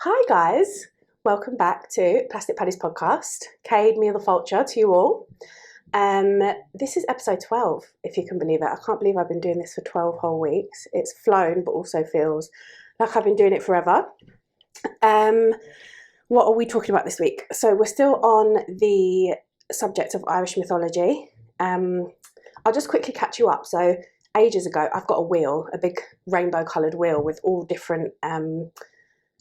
Hi guys, welcome back to Plastic Paddy's podcast. Cade, me the vulture to you all. This is episode 12, if you can believe it. I can't believe I've been doing this for 12 whole weeks. It's flown, but also feels like I've been doing it forever. What are we talking about this week? So we're still on the subject of Irish mythology. I'll just quickly catch you up. So ages ago, I've got a wheel, a big rainbow coloured wheel with all different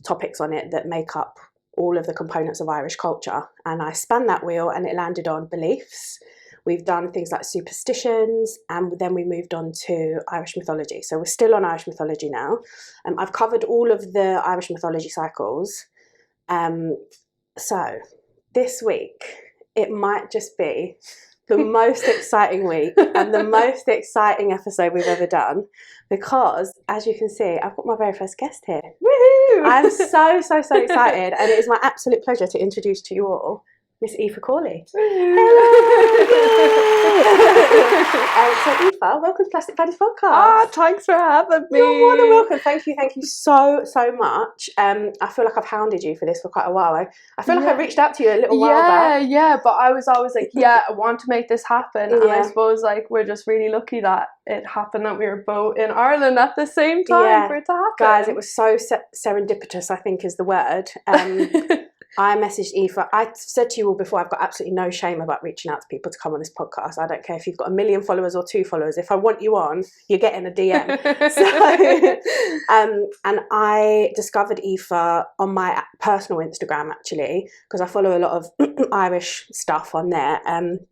topics on it that make up all of the components of Irish culture. And I spun that wheel and it landed on beliefs. We've done things like superstitions, and then we moved on to Irish mythology. So we're still on Irish mythology now. I've covered all of the Irish mythology cycles. So this week, it might just be the most exciting week and the most exciting episode we've ever done, because as you can see, I've got my very first guest here. Woohoo! I'm so excited, and it is my absolute pleasure to introduce to you all Miss Aoife Cawley. So Aoife, welcome to Plastic Paddy's podcast. Thanks for having me. You're more than welcome. Thank you so much. I feel like I've hounded you for this for quite a while. I feel like I reached out to you a little while back. Yeah, but I was always like, I want to make this happen. And I suppose like we're just really lucky that it happened that we were both in Ireland at the same time for it to happen. Guys, it was so serendipitous, I think is the word. I messaged Aoife. I said to you all before, I've got absolutely no shame about reaching out to people to come on this podcast. I don't care if you've got 1 million followers or 2 followers. If I want you on, you're getting a DM. And I discovered Aoife on my personal Instagram, actually, because I follow a lot of Irish stuff on there. And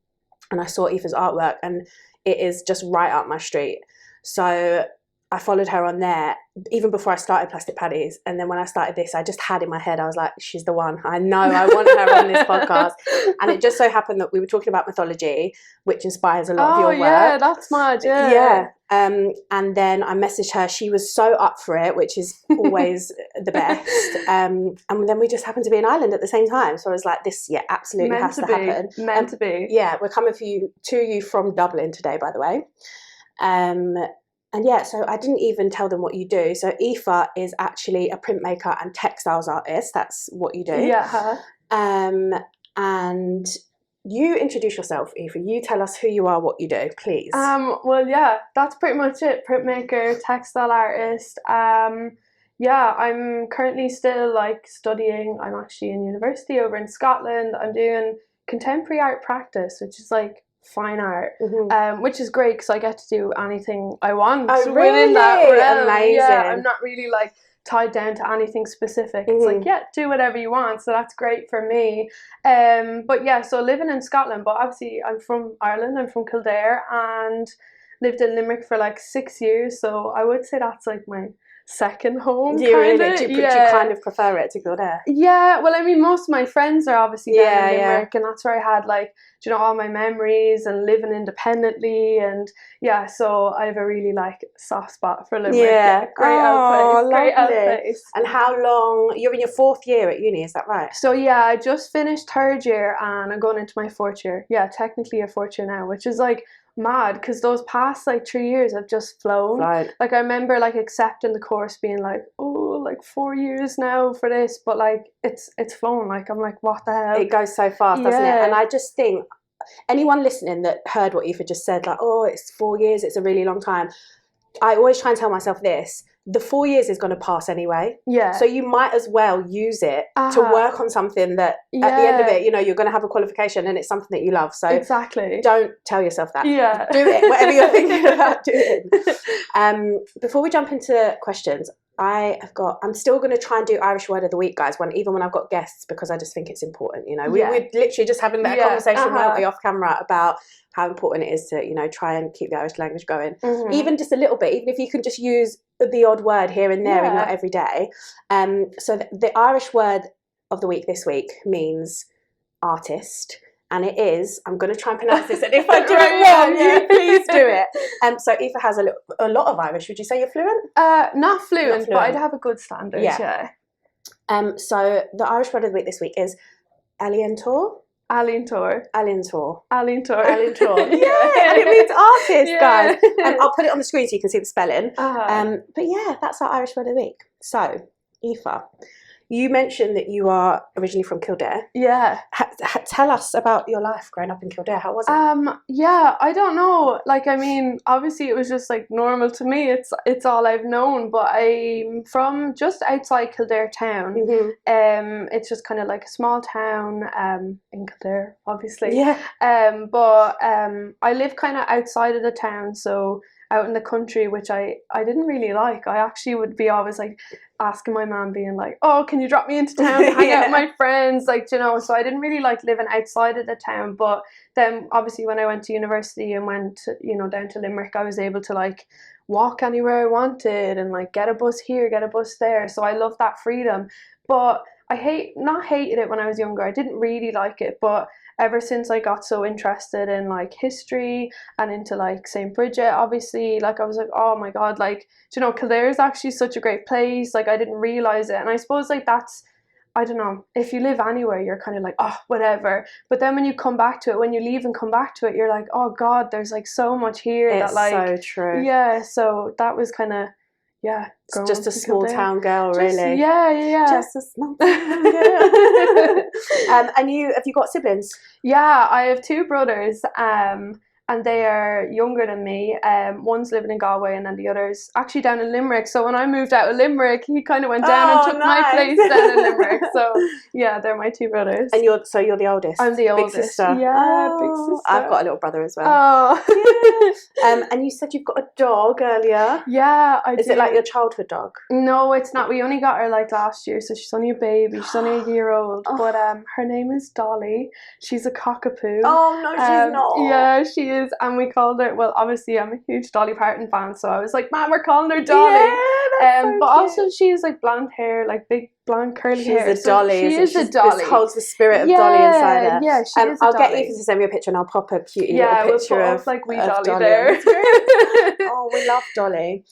I saw Aoife's artwork, and it is just right up my street. So I followed her on there even before I started Plastic Paddy's. And then when I started this, I just had in my head, I was like, she's the one. I know I want her on this podcast. And it just so happened that we were talking about mythology, which inspires a lot of your work. Yeah, that's mad, Yeah. And then I messaged her. She was so up for it, which is always the best. And then we just happened to be in Ireland at the same time. So I was like, this, absolutely has to happen. Meant to be. Yeah, we're coming to you from Dublin today, by the way. And so I didn't even tell them what you do. So Aoife is actually a printmaker and textiles artist. That's what you do. Yeah. And you introduce yourself, Aoife. You tell us who you are, what you do, please. Well, yeah, that's pretty much it. Printmaker, textile artist. I'm currently still like studying. I'm actually in university over in Scotland. I'm doing contemporary art practice, which is like fine art, which is great because I get to do anything I want within that realm. Amazing. Yeah, I'm not really like tied down to anything specific. It's like, do whatever you want, so that's great for me. So living in Scotland, but obviously I'm from Ireland, I'm from Kildare, and lived in Limerick for like 6 years, so I would say that's like my second home. Do you kind of prefer it to Kildare? Yeah, well, I mean, most of my friends are obviously down in Limerick, and that's where I had like, all my memories and living independently, and so I have a really like soft spot for Limerick. Yeah, great out place. And how long? You're in your 4th year at uni, is that right? So I just finished 3rd year and I'm going into my 4th year. Yeah, technically a 4th year now, which is like mad because those past like 3 years have just flown. Right. Like I remember like accepting the course being like, like 4 years now for this, but like it's flown. Like I'm like, what the hell? It goes so fast, doesn't it? And I just think anyone listening that heard what Aoife just said, like, it's 4 years, it's a really long time. I always try and tell myself this: the 4 years is going to pass anyway. Yeah. So you might as well use it to work on something that at the end of it, you're going to have a qualification and it's something that you love. So exactly. Don't tell yourself that. Yeah. Do it, whatever you're thinking about doing. Before we jump into questions, I'm still going to try and do Irish word of the week, guys, even when I've got guests, because I just think it's important. We're literally just having that conversation off camera about how important it is to, try and keep the Irish language going. Even just a little bit, even if you can just use the odd word here and there in your everyday. So the Irish word of the week this week means artist. And it is, I'm going to try and pronounce this, and if I do it wrong, you please do it. So Aoife has a lot of Irish. Would you say you're fluent? Not fluent, but I'd have a good standard, yeah. So the Irish word of the week this week is alientor. Alientor. Alintor. Alintor. Alintor. Yeah, and it means artist, guys. I'll put it on the screen so you can see the spelling. But yeah, that's our Irish word of the week. So, Aoife, You mentioned that you are originally from Kildare. Yeah. Tell us about your life growing up in Kildare. How was it? Yeah, I don't know. Like, I mean, obviously it was just like normal to me. It's all I've known. But I'm from just outside Kildare town. It's just kind of like a small town in Kildare, obviously. Yeah. But I live kind of outside of the town, so out in the country, which I didn't really like. I actually would be always like asking my mum, being like, oh, can you drop me into town to hang out with my friends, like, you know. So I didn't really like living outside of the town. But then obviously when I went to university and went, you know, down to Limerick, I was able to like walk anywhere I wanted and like get a bus here, get a bus there. So I love that freedom. But I hated it when I was younger. I didn't really like it, but ever since I got so interested in like history and into like Saint Brigid, obviously, like I was like, oh my god, like, you know, Kildare is actually such a great place. Like I didn't realize it, and I suppose like that's, I don't know, if you live anywhere, you're kind of like, oh, whatever. But then when you come back to it, when you leave and come back to it, you're like, oh god, there's like so much here. It's that like, so true. Yeah, so that was kind of, yeah, it's just a small town girl, really. Yeah. Just a small town girl. And have you got siblings? Yeah, I have two brothers. And they are younger than me. One's living in Galway, and then the other's actually down in Limerick. So when I moved out of Limerick, he kind of went down and took my place down in Limerick. So yeah, they're my two brothers. And you're the oldest? I'm the oldest. Big sister. Yeah, big sister. I've got a little brother as well. Oh. Yeah. And you said you've got a dog earlier. Yeah, I do. Is it like your childhood dog? No, it's not. We only got her like last year, so she's only a baby. She's only a year old. Oh. But her name is Dolly. She's a cockapoo. Oh no, she's not. Yeah, she is. And we called her, well, obviously I'm a huge Dolly Parton fan, so I was like, Mom, we're calling her Dolly. Yeah, so but also she has like blonde hair, like big blonde curly hair. She's a Dolly. She is a Dolly. This holds the spirit of Dolly inside her. Yeah, she is a I'll Dolly. get you to send me a picture, and I'll pop a cutie little picture we'll put of up, like wee Dolly Dolly there. Oh, we love Dolly.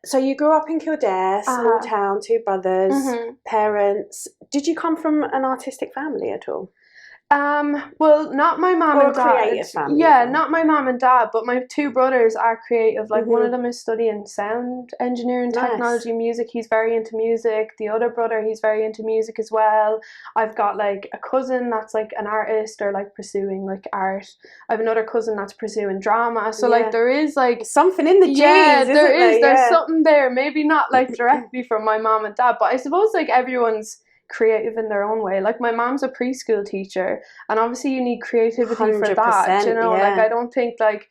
So you grew up in Kildare, small town, two brothers, parents. Did you come from an artistic family at all? Well, not my mom and dad. Creative family. Yeah, not my mom and dad, but my two brothers are creative. Like one of them is studying sound engineering, technology, music. He's very into music. The other brother, he's very into music as well. I've got like a cousin that's like an artist or like pursuing like art. I have another cousin that's pursuing drama. So like there is like something in the genes. Yeah, there is. There's something there. Maybe not like directly from my mom and dad, but I suppose like everyone's creative in their own way. Like my mom's a preschool teacher, and obviously you need creativity for that, you know. Like I don't think like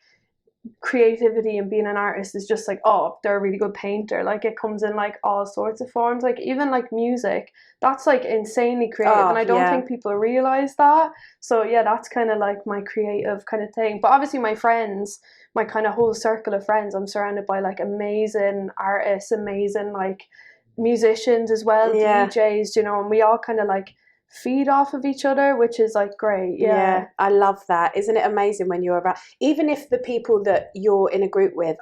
creativity and being an artist is just like, oh, they're a really good painter. Like it comes in like all sorts of forms. Like even like music, that's like insanely creative, and I don't think people realize that. So yeah, that's kind of like my creative kind of thing. But obviously my friends, my kind of whole circle of friends, I'm surrounded by like amazing artists, amazing like musicians as well, DJs, you know, and we all kind of like feed off of each other, which is like great. Yeah, I love that. Isn't it amazing when you're around, even if the people that you're in a group with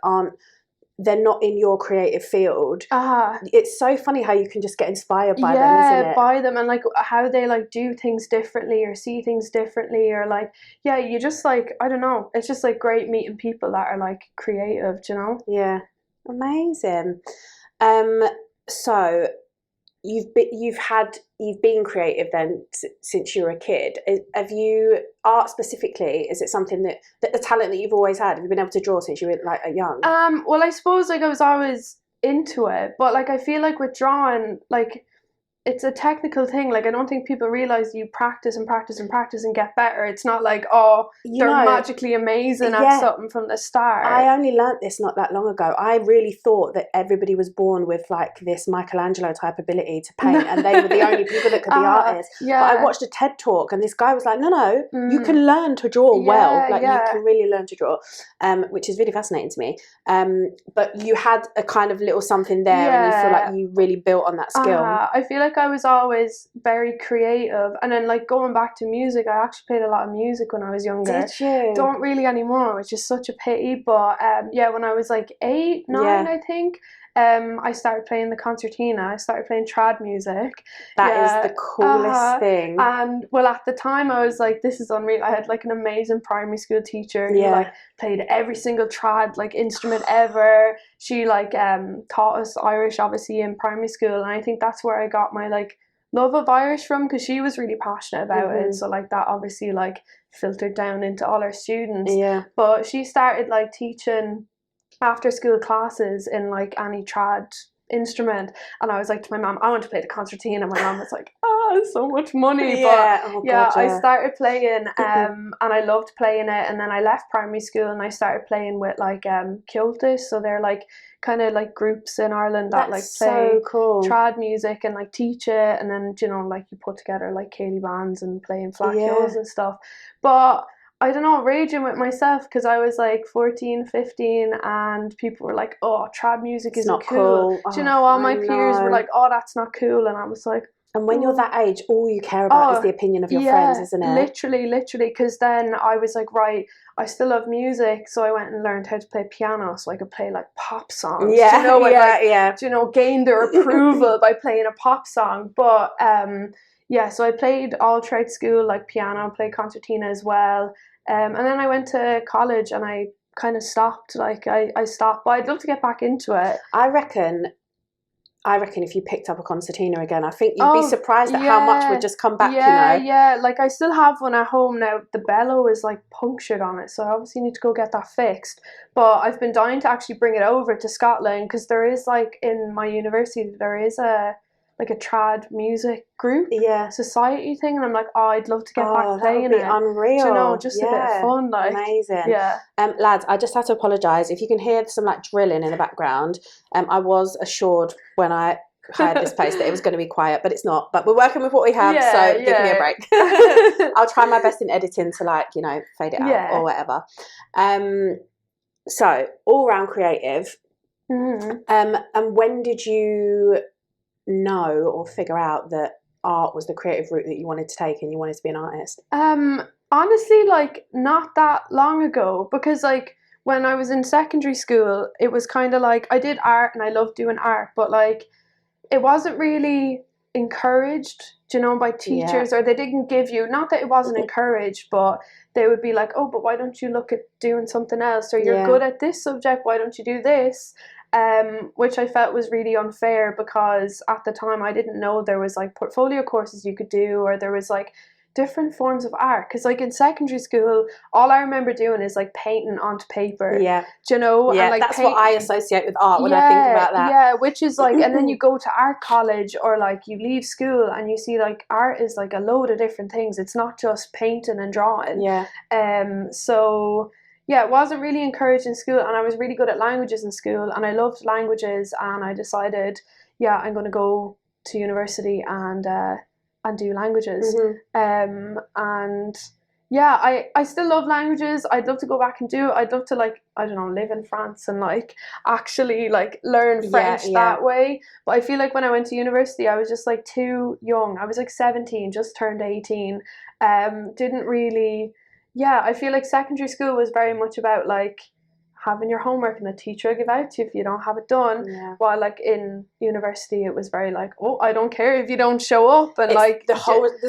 they're not in your creative field. It's so funny how you can just get inspired by them, isn't it? By them, and like how they like do things differently or see things differently, or like you just like, I don't know, it's just like great meeting people that are like creative, you know. Yeah, amazing. So you've been creative then since you were a kid. Have you, art specifically, is it something that the talent that you've always had? Have you been able to draw since you were like young? Well, I suppose like I was always into it, but like I feel like with drawing, like it's a technical thing. Like I don't think people realize you practice and practice and practice and get better. It's not like, oh, they're magically amazing at something from the start. I only learnt this not that long ago. I really thought that everybody was born with like this Michelangelo type ability to paint, and they were the only people that could be artists. Yeah. But I watched a TED talk, and this guy was like, no, you can learn to draw well. Like you can really learn to draw, which is really fascinating to me. But you had a kind of little something there, and you feel like you really built on that skill. I feel like I was always very creative, and then like going back to music, I actually played a lot of music when I was younger. Did you? Don't really anymore, which is such a pity. But when I was like 8, 9, I think, I started playing the concertina. I started playing trad music. That is the coolest thing. And well, at the time I was like, this is unreal. I had like an amazing primary school teacher who like played every single trad like instrument ever. She like taught us Irish obviously in primary school, and I think that's where I got my like love of Irish from, because she was really passionate about it. So like that obviously like filtered down into all our students. But she started like teaching after school classes in like any trad instrument, and I was like to my mom, I want to play the concertina. My mom was like, oh, so much money. I started playing and I loved playing it, and then I left primary school and I started playing with like cultists. So they're like kind of like groups in Ireland that like play trad music and like teach it, and then you know like you put together like céilí bands and playing flat keels and stuff. But I don't know, raging with myself because I was like 14, 15 and people were like, oh, trad music isn't cool. Do you know, all my peers were like, oh, that's not cool. And I was like, and when you're that age, all you care about is the opinion of your friends, isn't it? Literally, because then I was like, right, I still love music, so I went and learned how to play piano so I could play like pop songs. Do you know, gained their approval by playing a pop song. But so I played all throughout school, like piano, played concertina as well. And then I went to college and I kind of stopped. Like I stopped, but I'd love to get back into it. I reckon if you picked up a concertina again, I think you'd be surprised at how much would just come back, you know? Yeah, like I still have one at home now. The bellow is like punctured on it, so I obviously need to go get that fixed. But I've been dying to actually bring it over to Scotland, because there is like in my university, there is a trad music group society thing, and I'm like, oh, I'd love to get back playing it. Unreal. Do you know, just a bit of fun, like amazing. Yeah. Lads, I just have to apologise if you can hear some like drilling in the background. I was assured when I hired this place that it was going to be quiet, but it's not. But we're working with what we have, so give me a break. I'll try my best in editing to like, you know, fade it out or whatever. So all round creative. And when did you know or figure out that art was the creative route that you wanted to take and you wanted to be an artist? Honestly, like not that long ago, because like when I was in secondary school, it was kind of like I did art and I loved doing art, but like it wasn't really encouraged, you know, by teachers, or they didn't give you, not that it wasn't encouraged, but they would be like, oh, but why don't you look at doing something else, or you're good at this subject, why don't you do this? Which I felt was really unfair, because at the time I didn't know there was like portfolio courses you could do, or there was like different forms of art, because like in secondary school all I remember doing is like painting onto paper, do you know, and like that's what I associate with art when I think about that, which is like and then you go to art college, or like you leave school and you see like art is like a load of different things, it's not just painting and drawing. So it wasn't really encouraged in school, and I was really good at languages in school and I loved languages, and I decided I'm going to go to university and do languages. I still love languages. I'd love to go back and do it. I'd love to like, I don't know, live in France and like actually like learn French that way. But I feel like when I went to university I was just like too young. I was like 17, just turned 18. Didn't really I feel like secondary school was very much about like having your homework and the teacher will give out to you if you don't have it done. While like in university it was very like, oh, I don't care if you don't show up, and like the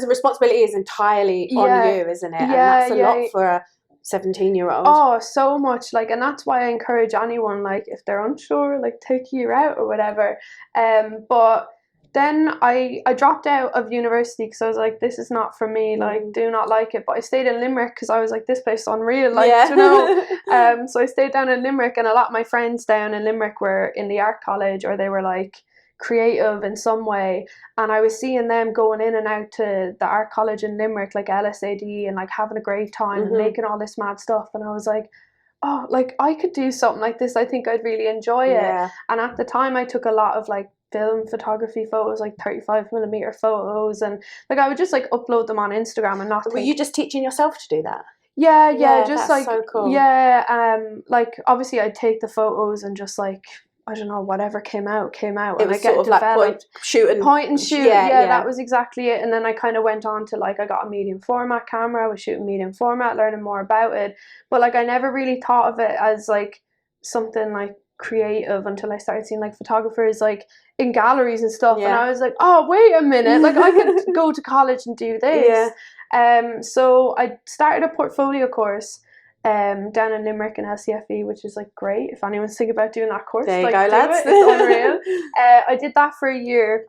responsibility is entirely on you, isn't it? And that's a lot for a 17-year-old. Oh, so much. Like, and that's why I encourage anyone, like if they're unsure, like take a year out or whatever. But then I dropped out of university because I was like, this is not for me, like do not like it. But I stayed in Limerick because I was like, this place is unreal, like you know. So I stayed down in Limerick, and a lot of my friends down in Limerick were in the art college, or they were like creative in some way, and I was seeing them going in and out to the art college in Limerick, like LSAD, and like having a great time and making all this mad stuff, and I was like, oh, like I could do something like this. I think I'd really enjoy it. And at the time I took a lot of like film photography photos, like 35mm photos, and like I would just like upload them on Instagram and not Were you just teaching yourself to do that? Just that's like so cool. Like obviously I'd take the photos and just like, I don't know, whatever came out, It and was I get sort of like point and shoot. That was exactly it. And then I kind of went on to like, I got a medium format camera, I was shooting medium format, learning more about it, but like I never really thought of it as like something like creative until I started seeing like photographers like in galleries and stuff, and I was like, oh wait a minute, like I could go to college and do this. So I started a portfolio course down in Limerick and LCFE, which is like great. If anyone's thinking about doing that course, there you like go, do lads. it. It's unreal. I did that for a year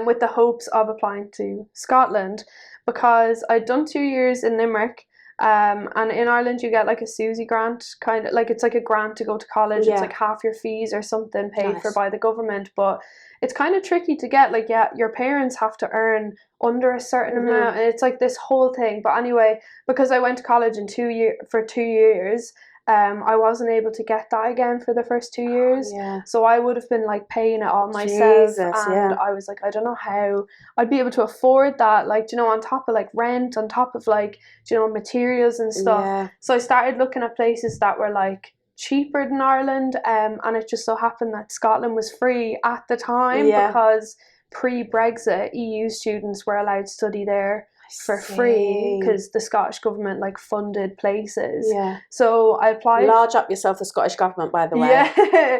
with the hopes of applying to Scotland, because I'd done 2 years in Limerick. And in Ireland you get like a SUSI grant, kind of like it's like a grant to go to college. It's like half your fees or something paid for by the government, but it's kind of tricky to get. Like, your parents have to earn under a certain amount, and it's like this whole thing. But anyway, because I went to college in 2 years, I wasn't able to get that again for the first 2 years. So I would have been like paying it all myself. And I was like, I don't know how I'd be able to afford that, like, you know, on top of like rent, on top of like, you know, materials and stuff. So I started looking at places that were like cheaper than Ireland, and it just so happened that Scotland was free at the time, because pre-Brexit EU students were allowed to study there for free, because the Scottish government like funded places. So I applied. Large up yourself, the Scottish government, by the way.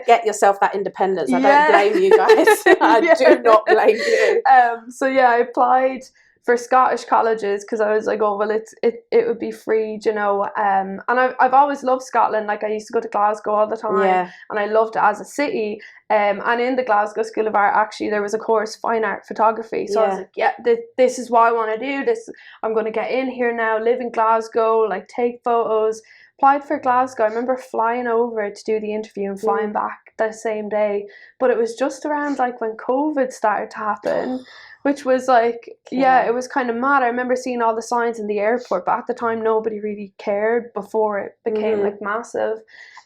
Get yourself that independence. I don't blame you guys. I do not blame you. So I applied for Scottish colleges because I was like, oh well, it would be free, you know. And I've always loved Scotland. Like, I used to go to Glasgow all the time, and I loved it as a city. And in the Glasgow School of Art, actually, there was a course, fine art photography. So I was like, this is what I want to do. I'm going to get in here now, live in Glasgow, like take photos. Applied for Glasgow. I remember flying over to do the interview and flying back the same day. But it was just around like when COVID started to happen, which was like, it was kind of mad. I remember seeing all the signs in the airport, but at the time nobody really cared before it became like massive.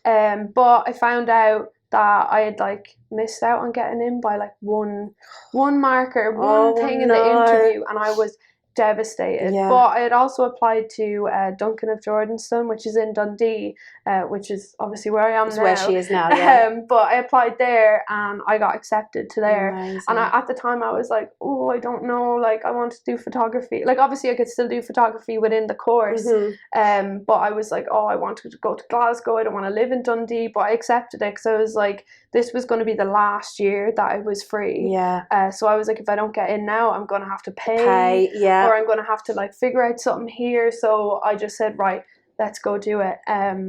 But I found out that I had like missed out on getting in by like one marker, one thing in the interview, and I was devastated. But I had also applied to Duncan of Jordanstone, which is in Dundee, which is obviously where I am now. Where she is now, but I applied there and I got accepted to there. Amazing. And at the time I was like, oh, I don't know, like I want to do photography. Like, obviously I could still do photography within the course, but I was like, oh, I wanted to go to Glasgow, I don't want to live in Dundee. But I accepted it because I was like, this was going to be the last year that it was free. So I was like, if I don't get in now, I'm going to have to pay. Or I'm going to have to like figure out something here. So I just said, right, let's go do it. And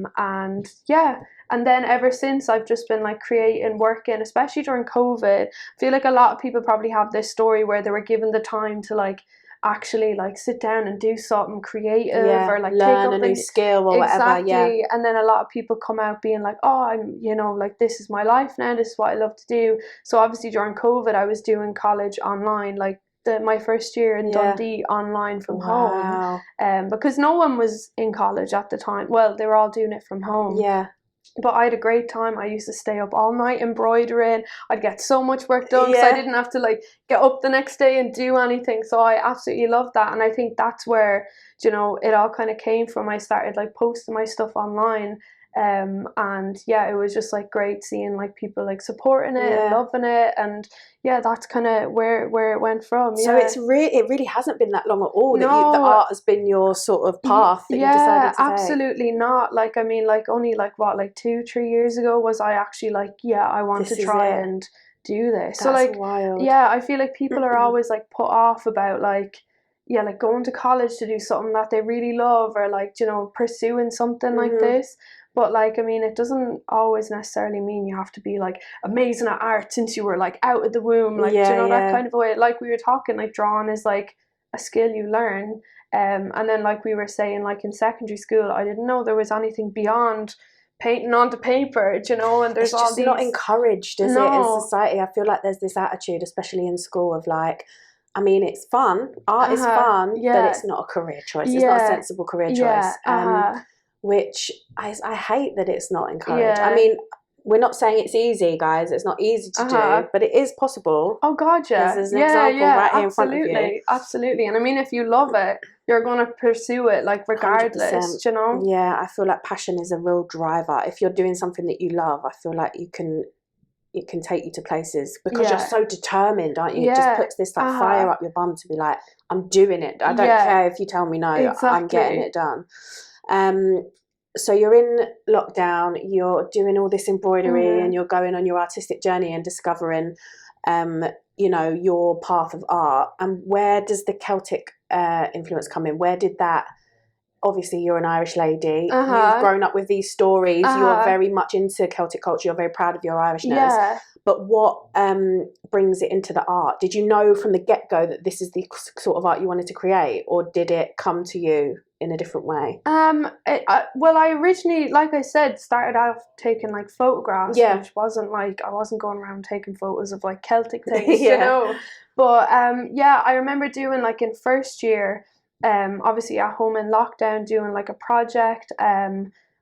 then ever since, I've just been like creating, working, especially during COVID. I feel like a lot of people probably have this story where they were given the time to like actually like sit down and do something creative, or like learn a new skill or whatever. And then a lot of people come out being like, oh, I'm, you know, like this is my life now, this is what I love to do. So obviously during COVID I was doing college online, like my first year in Dundee online from home, because no one was in college at the time. Well, they were all doing it from home. But I had a great time. I used to stay up all night embroidering. I'd get so much work done because I didn't have to like get up the next day and do anything. So I absolutely loved that. And I think that's where, you know, it all kind of came from. I started like posting my stuff online. And it was just like great seeing like people like supporting it and loving it, and that's kind of where it went from. So it really hasn't been that long at all that the art has been your sort of path that you decided to absolutely take. Not. Like, I mean, like only like what, like 2-3 years ago was I actually like, I want to try and do this. That's so like wild. I feel like people are always like put off about like like going to college to do something that they really love, or like, you know, pursuing something like this. But like, I mean, it doesn't always necessarily mean you have to be like amazing at art since you were like out of the womb, like, you know, that kind of way. Like we were talking, like drawing is like a skill you learn. And then like we were saying, like in secondary school, I didn't know there was anything beyond painting onto paper, you know, and there's it's just not encouraged, is it, in society? I feel like there's this attitude, especially in school, of like, I mean, it's fun, art is fun, but it's not a career choice. It's not a sensible career choice. Which I hate that it's not encouraged. I mean, we're not saying it's easy, guys. It's not easy to do, but it is possible. Oh God, There's an example right here in front of you. Absolutely. And I mean, if you love it, you're going to pursue it, like regardless, 100%. You know? Yeah, I feel like passion is a real driver. If you're doing something that you love, I feel like it can take you to places because you're so determined, aren't you? It just puts this like fire up your bum to be like, I'm doing it. I don't care if you tell me no, I'm getting it done. so you're in lockdown, you're doing all this embroidery and you're going on your artistic journey and discovering, you know, your path of art. And where does the Celtic influence come in? Where did that, obviously you're an Irish lady, you've grown up with these stories, you're very much into Celtic culture, you're very proud of your Irishness. But what brings it into the art? Did you know from the get-go that this is the sort of art you wanted to create, or did it come to you in a different way? Well, I originally, like I said, started out taking like photographs, which wasn't like, I wasn't going around taking photos of like Celtic things, you know. But I remember doing like in first year, obviously at home in lockdown, doing like a project.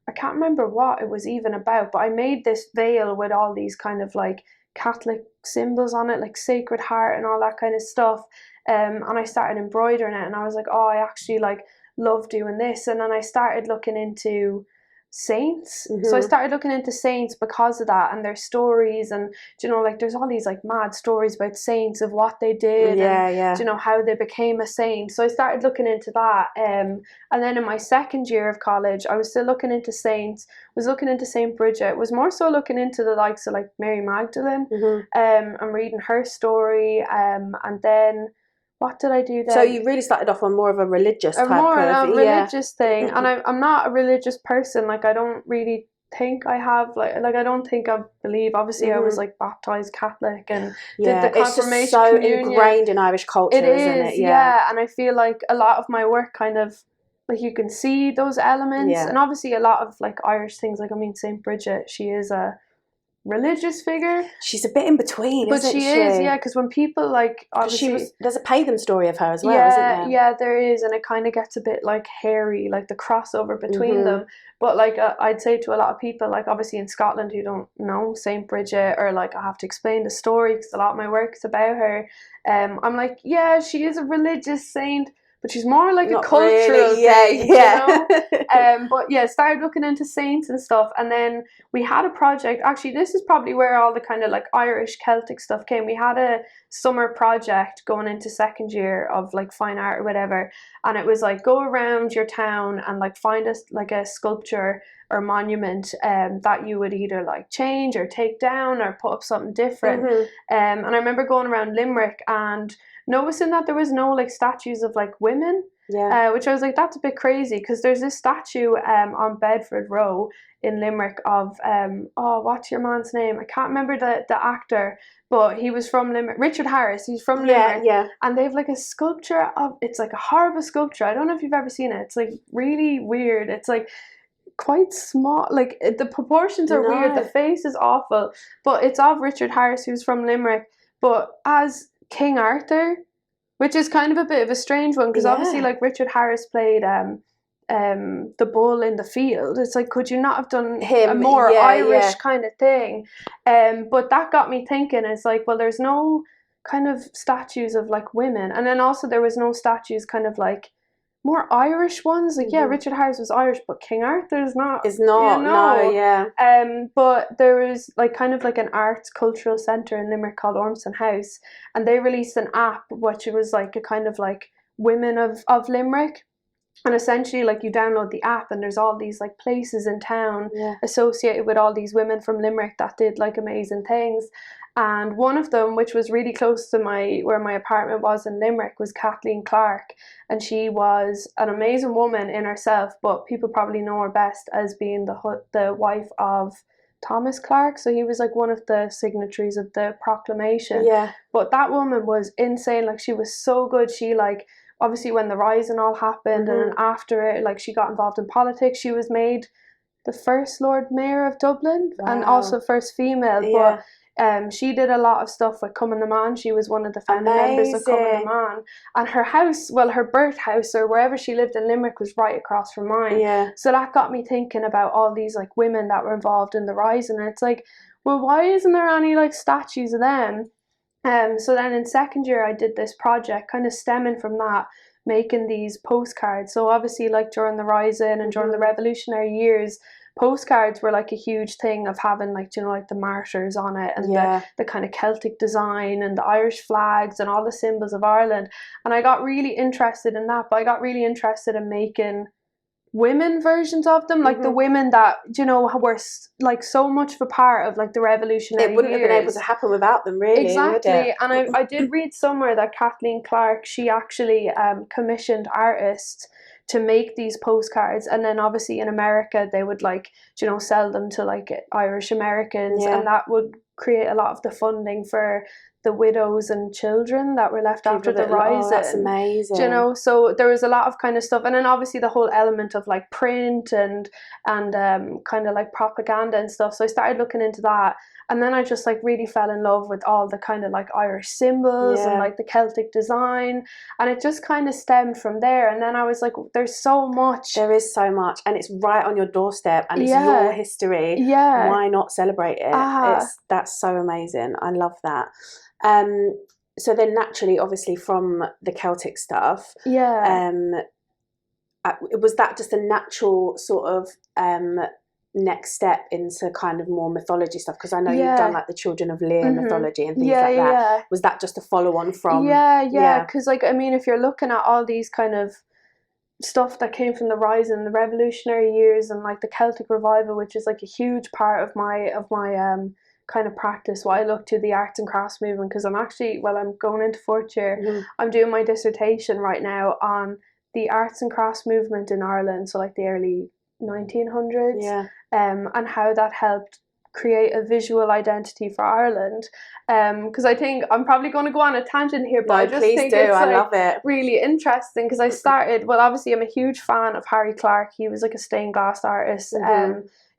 I can't remember what it was even about, but I made this veil with all these kind of like Catholic symbols on it, like Sacred Heart and all that kind of stuff. And I started embroidering it, and I was like, oh, I actually like love doing this. And then I started looking into saints. So I started looking into saints because of that, and their stories, and you know, like there's all these like mad stories about saints of what they did, and you know, how they became a saint. So I started looking into that, and then in my second year of college I was still looking into saints, was looking into Saint Brigid, was more so looking into the likes of like Mary Magdalene, and reading her story, and then what did I do then? So you really started off on more of a religious type of religious thing, and I'm not a religious person. Like I don't really think I have like I don't think I believe. Obviously, I was like baptized Catholic and did the confirmation. It's just so communion. Ingrained in Irish culture, isn't it? Yeah. And I feel like a lot of my work kind of like you can see those elements, and obviously a lot of like Irish things. Like I mean, Saint Brigid, she is a religious figure. She's a bit in between, but isn't she? She is, yeah, because when people like obviously there's a pagan story of her as well, isn't there? Yeah, there is, and it kind of gets a bit like hairy, like the crossover between them. But like I'd say to a lot of people, like obviously in Scotland who don't know Saint Brigid, or like I have to explain the story because a lot of my work's about her. I'm like, yeah, she is a religious saint, but she's more like not a cultural thing, you know? But yeah, started looking into saints and stuff, and then we had a project. Actually, this is probably where all the kind of like Irish Celtic stuff came. We had a summer project going into second year of like fine art or whatever, and it was like go around your town and like find us like a sculpture or monument that you would either like change or take down or put up something different. And I remember going around Limerick and noticing that there was no like statues of like women, which I was like, that's a bit crazy, because there's this statue on Bedford Row in Limerick of what's your man's name? I can't remember the actor, but he was from Limerick. Richard Harris, he's from Limerick. And they have like a sculpture of, it's like a horrible sculpture. I don't know if you've ever seen it. It's like really weird. It's like quite small, like the proportions are weird, the face is awful, but it's of Richard Harris, who's from Limerick, but as King Arthur, which is kind of a bit of a strange one, because obviously like Richard Harris played the bull in the field. It's like, could you not have done a more Irish kind of thing? But that got me thinking. It's like, well, there's no kind of statues of like women, and then also there was no statues kind of like more Irish ones. Like Richard Harris was Irish, but King Arthur is not. Is not. You know? No, but there was like kind of like an arts cultural centre in Limerick called Ormston House, and they released an app which was like a kind of like women of Limerick. And essentially, like, you download the app and there's all these like places in town associated with all these women from Limerick that did like amazing things. And one of them, which was really close to where my apartment was in Limerick, was Kathleen Clark. And she was an amazing woman in herself, but people probably know her best as being the wife of Thomas Clark. So he was like one of the signatories of the proclamation. But that woman was insane. Like, she was so good. She like, obviously when the rise and all happened, and then after it, like, she got involved in politics. She was made the first Lord Mayor of Dublin, and also first female. But she did a lot of stuff with Cumann na Man. She was one of the founding members of Cumann na Man. And her house, well, her birth house or wherever she lived in Limerick was right across from mine. So that got me thinking about all these like women that were involved in the rising. And it's like, well, why isn't there any like statues of them? So then in second year I did this project kind of stemming from that, making these postcards. So obviously like during the rising and during the revolutionary years, postcards were like a huge thing of having like, you know, like the martyrs on it, and the kind of Celtic design and the Irish flags and all the symbols of Ireland. And I got really interested in that, but I got really interested in making women versions of them, like the women that, you know, were like so much of a part of like the revolutionary It wouldn't years. have been able to happen without them, really. Exactly. And I did read somewhere that Kathleen Clark, she actually commissioned artists to make these postcards, and then obviously in America they would, like, you know, sell them to like Irish Americans, and that would create a lot of the funding for the widows and children that were left after the Rising. Oh, that's amazing. You know, so there was a lot of kind of stuff, and then obviously the whole element of like print and kind of like propaganda and stuff. So I started looking into that, and then I just like really fell in love with all the kind of like Irish symbols and like the Celtic design, and it just kind of stemmed from there. And then I was like, there's so much. There is so much, and it's right on your doorstep, and it's your history. Yeah. Why not celebrate it? That's so amazing. I love that. So then naturally, obviously from the Celtic stuff, was that just a natural sort of next step into kind of more mythology stuff? Because I know you've done like the Children of Lear mythology and things like that. Was that just a follow on from? Because like, I mean, if you're looking at all these kind of stuff that came from the Rising, the revolutionary years, and like the Celtic revival, which is like a huge part of my kind of practice, what I look to, the arts and crafts movement, because I'm actually, well, I'm going into fourth year, I'm doing my dissertation right now on the arts and crafts movement in Ireland, so like the early 1900s, and how that helped create a visual identity for Ireland. Because I think I'm probably going to go on a tangent here, but I just think it's I like love it. really interesting, because I started, well, obviously I'm a huge fan of Harry Clark. He was like a stained glass artist.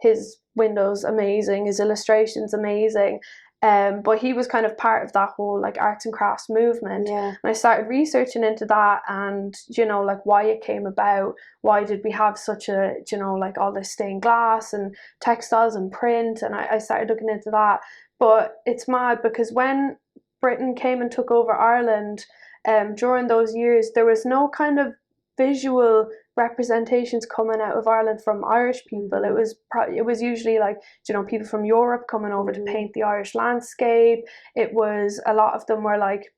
His windows amazing, his illustrations amazing. But he was kind of part of that whole like arts and crafts movement. And I started researching into that, and, you know, like why it came about, why did we have such a, you know, like all this stained glass and textiles and print, and I started looking into that. But it's mad, because when Britain came and took over Ireland, during those years there was no kind of visual representations coming out of Ireland from Irish people. It was usually like, you know, people from Europe coming over to paint the Irish landscape. It was, a lot of them were like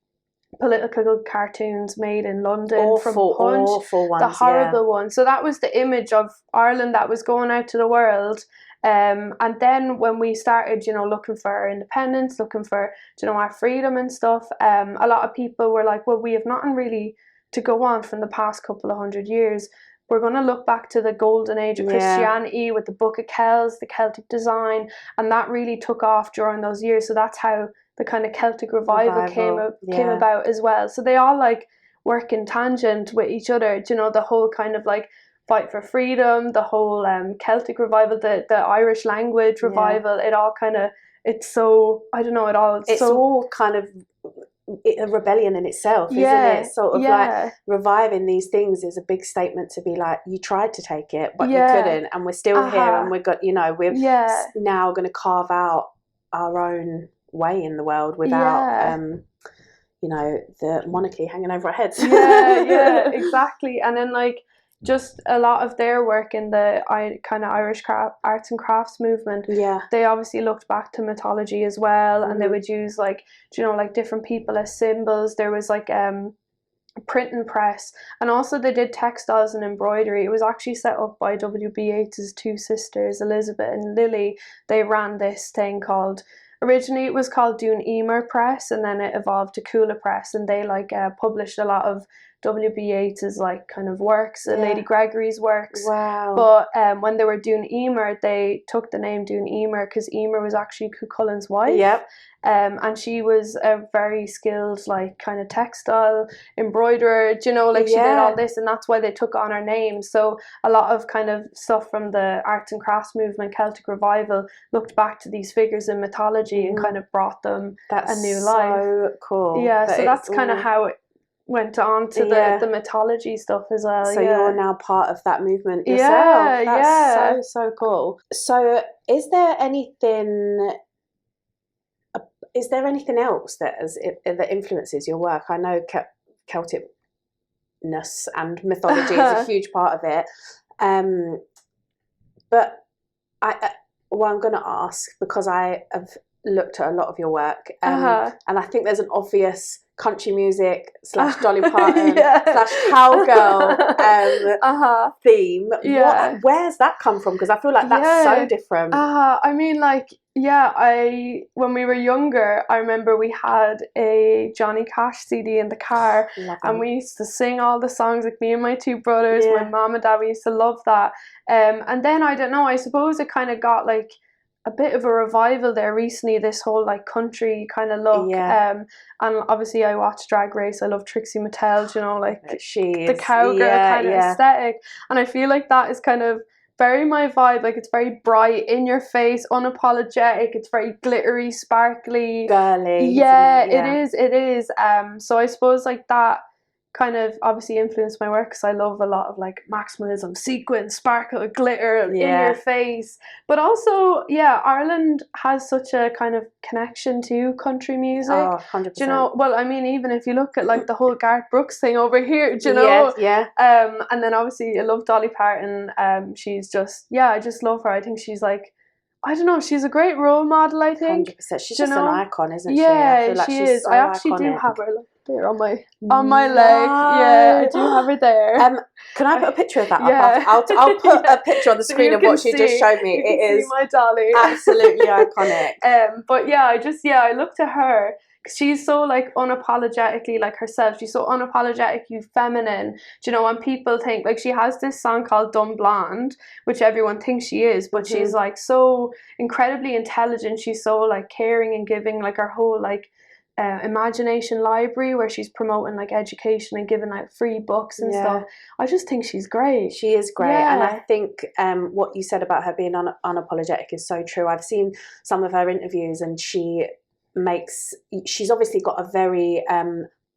political cartoons made in London from Punch, awful ones, the horrible ones. So that was the image of Ireland that was going out to the world. And then when we started, you know, looking for our independence, looking for, you know, our freedom and stuff, a lot of people were like, well, we have nothing really to go on from the past couple of 100 years. We're going to look back to the golden age of Christianity with the Book of Kells, the Celtic design, and that really took off during those years. So that's how the kind of Celtic revival came about as well. So they all like work in tangent with each other. You know, the whole kind of like fight for freedom, the whole Celtic revival, the Irish language revival. It all kind of, it's so, I don't know, it's so, all kind of a rebellion in itself, isn't it? Sort of like reviving these things is a big statement to be like, you tried to take it but you couldn't, and we're still here, and we've got, you know, we're now going to carve out our own way in the world without you know, the monarchy hanging over our heads. Exactly. And then like just a lot of their work in the kind of Irish arts and crafts movement, they obviously looked back to mythology as well, and they would use like, you know, like different people as symbols. There was like a printing press, and also they did textiles and embroidery. It was actually set up by W.B. Yeats's two sisters, Elizabeth and Lily. They ran this thing called, originally it was called Dún Emer Press, and then it evolved to Coola Press, and they like published a lot of W.B. Yeats's like kind of works, Lady Gregory's works. But when they were Dún Emer, they took the name Dún Emer because Emer was actually Cuchulain's wife. And she was a very skilled like kind of textile embroiderer, you know, like she did all this, and that's why they took on her name. So a lot of kind of stuff from the arts and crafts movement, Celtic revival, looked back to these figures in mythology and kind of brought them a new life. So cool. So that's kind of how it went on to the mythology stuff as well. So you're now part of that movement yourself. That's so cool. So is there anything else that influences your work? I know Celticness and mythology is a huge part of it, but I'm going to ask, because I have looked at a lot of your work, and I think there's an obvious country music / Dolly Parton / cowgirl theme. Where's that come from? Because I feel like that's so different. I mean, like, when we were younger, I remember we had a Johnny Cash CD in the car, and we used to sing all the songs, like me and my two brothers, my mom and dad, we used to love that. And then, I don't know, I suppose it kind of got like a bit of a revival there recently, this whole like country kind of look. And obviously I watched Drag Race. I love Trixie Mattel, you know, like the cowgirl kind of aesthetic. And I feel like that is kind of very my vibe. Like, it's very bright, in your face, unapologetic. It's very glittery, sparkly, girly. It is. So I suppose like that kind of obviously influenced my work, because I love a lot of like maximalism, sequins, sparkle, glitter, in your face. But also, Ireland has such a kind of connection to country music. 100%. Do you know, well, I mean, even if you look at like the whole Garth Brooks thing over here, do you know? And then obviously I love Dolly Parton. She's just, I just love her. I think she's like, I don't know, she's a great role model, I think. 100%. She's just an icon, isn't she? Yeah, I feel like she she's is. So I actually iconic. do have her there on my leg. Yeah, I do have her there. Can I put a picture of that up? I'll put a picture on the screen of what she just showed me. It is my Dolly. Absolutely iconic. But I looked at her, because she's so like unapologetically like herself. She's so unapologetically feminine. Do you know, when people think, like, she has this song called Dumb Blonde, which everyone thinks she is, but she's like so incredibly intelligent. She's so like caring and giving, like her whole like imagination library, where she's promoting like education and giving out free books and stuff. I just think she's great. She is great. And I think what you said about her being unapologetic is so true. I've seen some of her interviews, and she's obviously got a very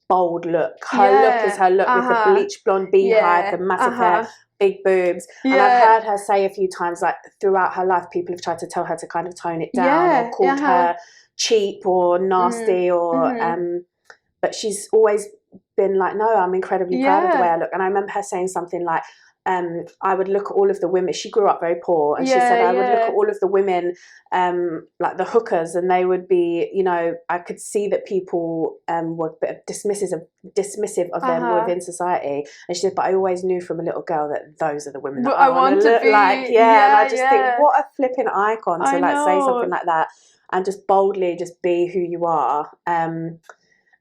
bold look. Her look is her look, with the bleach blonde beehive, the massive hair, big boobs. And I've heard her say a few times, like throughout her life, people have tried to tell her to kind of tone it down, or called her cheap or nasty, or but she's always been like, no, I'm incredibly proud of the way I look. And I remember her saying something like, I would look at all of the women, she grew up very poor, and she said, I would look at all of the women, like the hookers, and they would be, you know, I could see that people were a bit dismissive of them within society. And she said, but I always knew from a little girl that those are the women that I want to look like. And I just think, what a flipping icon to like say something like that, and just boldly just be who you are.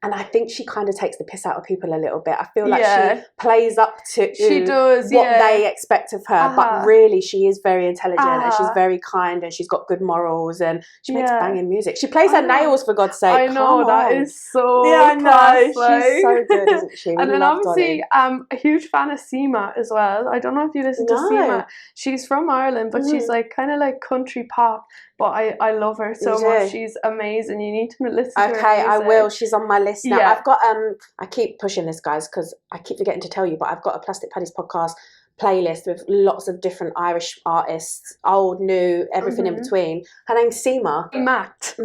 And I think she kind of takes the piss out of people a little bit. I feel like she plays up to what they expect of her, but really she is very intelligent, and she's very kind, and she's got good morals, and she makes banging music. She plays her nails, for God's sake. I know, that is so I know. class, She's so good, isn't she? And then obviously, a huge fan of Seema as well. I don't know if you listen to Seema. She's from Ireland, but she's like kind of like country pop. But I love her so much. She's amazing. You need to listen to her music. Okay, I will. She's on my list now. I've got I keep pushing this, guys, because I keep forgetting to tell you, but I've got a Plastic Paddy's podcast playlist with lots of different Irish artists, old, new, everything in between. Her name's Seema. Matt.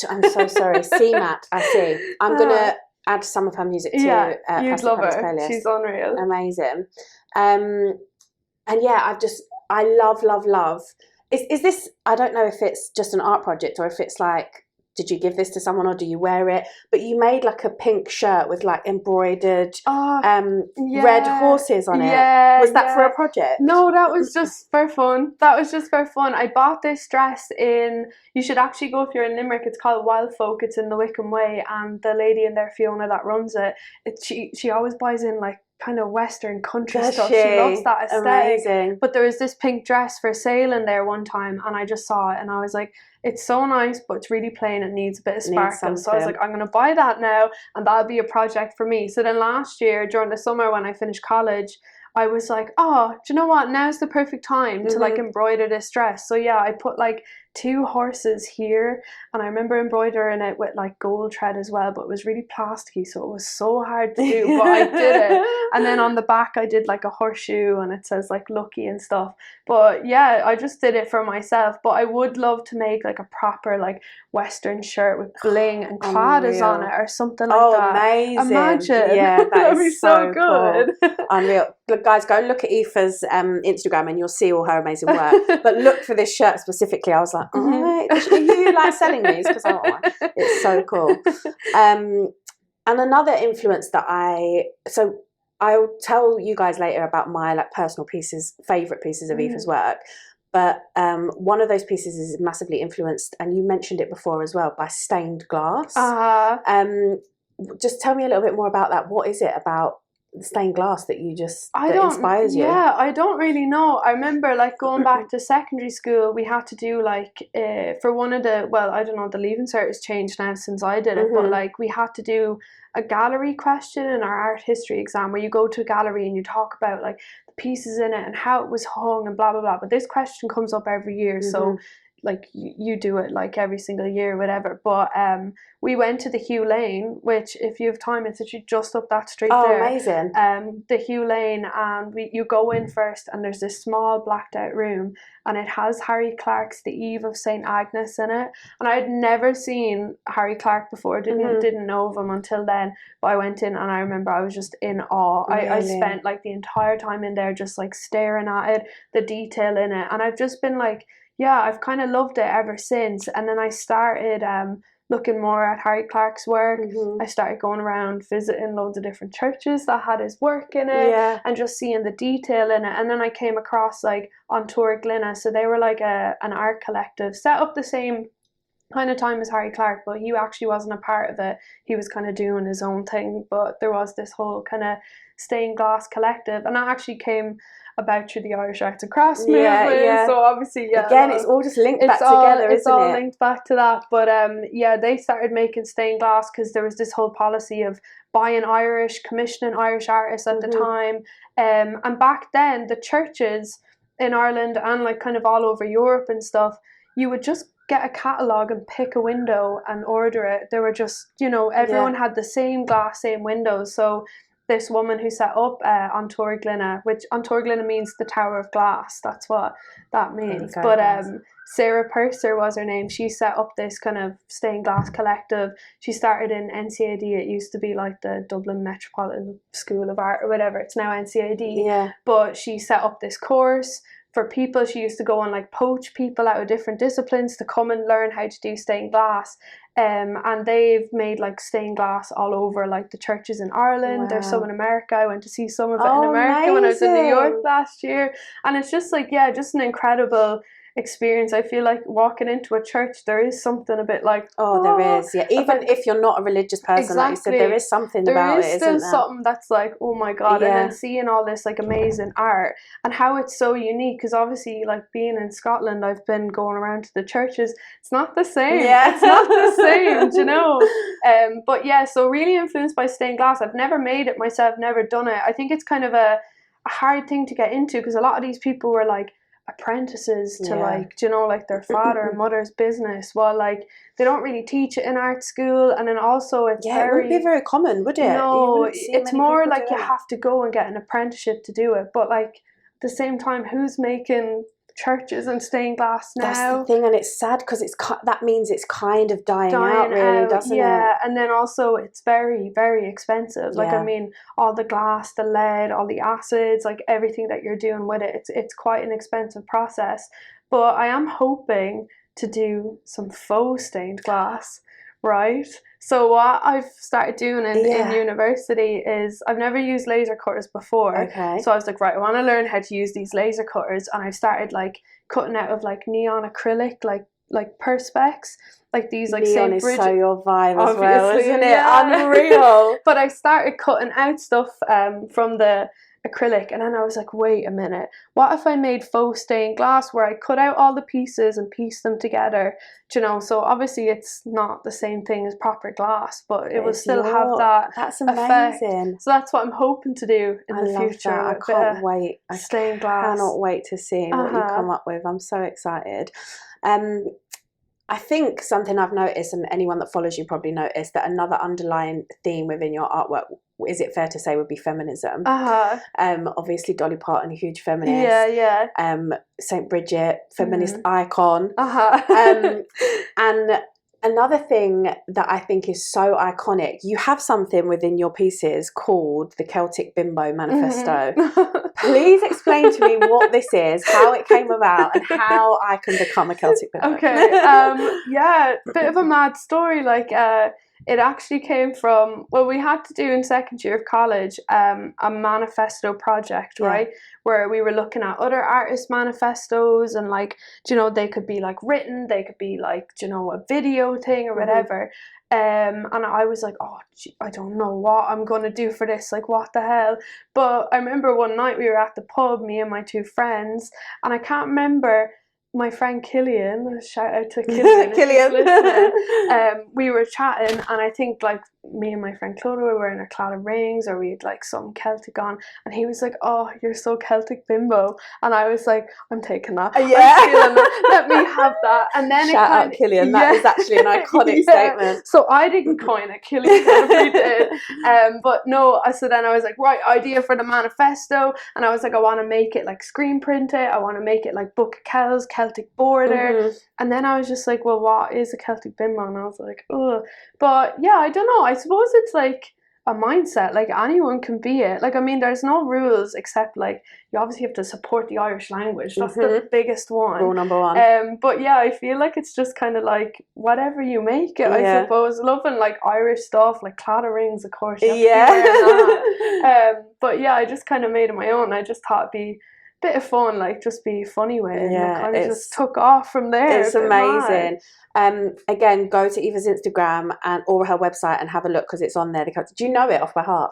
I'm so sorry. Seema. I see. I'm gonna add some of her music to you'd Plastic love Paddy's her. playlist. She's unreal. Amazing. And I love. Is this, I don't know if it's just an art project, or if it's like, did you give this to someone, or do you wear it? But you made like a pink shirt with like embroidered red horses on it. Was that for a project? No, that was just for fun. I bought this dress you should actually go if you're in Limerick. It's called Wild Folk. It's in the Wickham Way, and the lady in there, Fiona, that runs it, she always buys in like kind of Western country stuff. She loves that aesthetic. Amazing. But there was this pink dress for sale in there one time, and I just saw it, and I was like, it's so nice, but it's really plain. It needs a bit of sparkle. So I was like, I'm going to buy that now, and that'll be a project for me. So then last year, during the summer when I finished college, I was like, oh, do you know what? Now's the perfect time to like embroider this dress. So I put like 2 horses here, and I remember embroidering it with like gold thread as well, but it was really plasticky, so it was so hard to do, but I did it. And then on the back I did like a horseshoe, and it says like lucky and stuff. But I just did it for myself. But I would love to make like a proper like Western shirt with bling and cladders on it, or something like that. Amazing. Imagine. That'd be so good. Cool. Unreal. Look, guys, go and look at Aoife's Instagram, and you'll see all her amazing work. But look for this shirt specifically. I was like, are you like selling these? Because I want one. It's so cool. And another influence that I'll tell you guys later about my like personal favourite pieces of Aoife's work. But one of those pieces is massively influenced, and you mentioned it before as well, by stained glass. Just tell me a little bit more about that. What is it about the stained glass that inspires you? Yeah, I don't really know. I remember like going back to secondary school, we had to do like for one of the, well, I don't know, the Leaving Cert has changed now since I did it, but like we had to do a gallery question in our art history exam where you go to a gallery and you talk about like the pieces in it and how it was hung and blah blah blah. But this question comes up every year, so like you do it like every single year, whatever. But we went to the Hugh Lane, which if you have time, it's actually just up that street there. Oh, amazing. The Hugh Lane, and you go in first, and there's this small blacked out room, and it has Harry Clarke's The Eve of St. Agnes in it. And I had never seen Harry Clarke before, didn't know of him until then. But I went in and I remember I was just in awe. Really? I spent like the entire time in there just like staring at it, the detail in it. And I've just been like, yeah, I've kind of loved it ever since. And then I started looking more at Harry Clarke's work. I started going around visiting loads of different churches that had his work in it, and just seeing the detail in it. And then I came across like On Tour Glynna, so they were like an art collective set up the same kind of time as Harry Clarke, but he actually wasn't a part of it. He was kind of doing his own thing, but there was this whole kind of stained glass collective, and that actually came about through the Irish Arts and Crafts movement. So obviously, again, it's all just linked back together, isn't it? It's all linked back to that. But they started making stained glass because there was this whole policy of buying Irish, commissioning Irish artists at the time. And back then, the churches in Ireland and like kind of all over Europe and stuff, you would just get a catalogue and pick a window and order it. They were just, everyone had the same glass, same windows. So this woman who set up On Tour Glynna, which On Tour Glynna means the Tower of Glass. That's what that means. But Sarah Purser was her name. She set up this kind of stained glass collective. She started in NCAD. It used to be like the Dublin Metropolitan School of Art or whatever. It's now NCAD. Yeah. But she set up this course for people. She used to go and like poach people out of different disciplines to come and learn how to do stained glass. And they've made like stained glass all over like the churches in Ireland. Wow. There's some in America. I went to see some of it in America when I was in New York last year. And it's just like, just an incredible experience. I feel like walking into a church, there is something a bit like, there is, even if you're not a religious person, like you said, there is something about it, isn't there? There is still something that's like, oh my god. And then seeing all this like amazing art and how it's so unique, because obviously like being in Scotland, I've been going around to the churches, it's not the same. It's not the same, but so really influenced by stained glass. I've never made it myself, never done it. I think it's kind of a hard thing to get into, because a lot of these people were like apprentices to like their father and mother's business. Well, like they don't really teach it in art school, and then also it wouldn't be very common, would it? No, it's more like you have to go and get an apprenticeship to do it. But like at the same time, who's making churches and stained glass now? That's the thing, and it's sad because that means it's kind of dying out, really, doesn't it? And then also it's very, very expensive. Like I mean, all the glass, the lead, all the acids, like everything that you're doing with it, it's quite an expensive process. But I am hoping to do some faux stained glass, right? So what I've started doing in university is, I've never used laser cutters before. Okay. So I was like, right, I want to learn how to use these laser cutters, and I've started like cutting out of like neon acrylic, like perspex, like these like Neon Saint Brigid. Is so your vibe as well, isn't it? Unreal. But I started cutting out stuff from the acrylic, and then I was like, wait a minute, what if I made faux stained glass where I cut out all the pieces and piece them together? So obviously it's not the same thing as proper glass, but it will still have that effect. So that's what I'm hoping to do in the future. I can't wait. Stained glass. Cannot wait to see what you come up with. I'm so excited. I think something I've noticed, and anyone that follows you probably noticed, that another underlying theme within your artwork, is it fair to say, would be feminism. Obviously Dolly Parton, a huge feminist. Saint Brigid, feminist icon. And another thing that I think is so iconic, you have something within your pieces called the Celtic Bimbo Manifesto. Please explain to me what this is, how it came about, and how I can become a Celtic Bimbo. Okay, bit of a mad story. Like, it actually came from, well, we had to do in second year of college a manifesto project, right? Where we were looking at other artists' manifestos, and like, you know, they could be like written, they could be like, you know, a video thing or whatever. And I was like, oh, gee, I don't know what I'm gonna do for this, like what the hell. But I remember one night we were at the pub, me and my two friends, and I can't remember, my friend Killian, shout out to Killian, we were chatting, and I think like me and my friend Clodagh were wearing a cloud of rings, or we had like some Celtic on, and he was like, oh, you're so Celtic Bimbo, and I was like, I'm taking that, I'm stealing that, let me have that. And then shout out Killian, that is actually an iconic statement. So I didn't coin it, Killian probably did, but no, so then I was like, right, idea for the manifesto, and I was like, I want to make it like screen print it, I want to make it like Book of Kells, Celtic border. And then I was just like, well, what is a Celtic Bimbo? And I was like, ugh. But yeah, I don't know, I suppose it's like a mindset, like anyone can be it. Like, I mean, there's no rules except like you obviously have to support the Irish language, that's the biggest one, rule number one. But yeah, I feel like it's just kind of like whatever you make it, I suppose. Loving like Irish stuff, like claddagh rings, of course, but yeah, I just kind of made it my own. I just thought it'd be bit of fun, like just be funny with it, and it kind of just took off from there. It's amazing. Again, go to Aoife's Instagram or her website and have a look, because it's on there. Do you know it off by heart?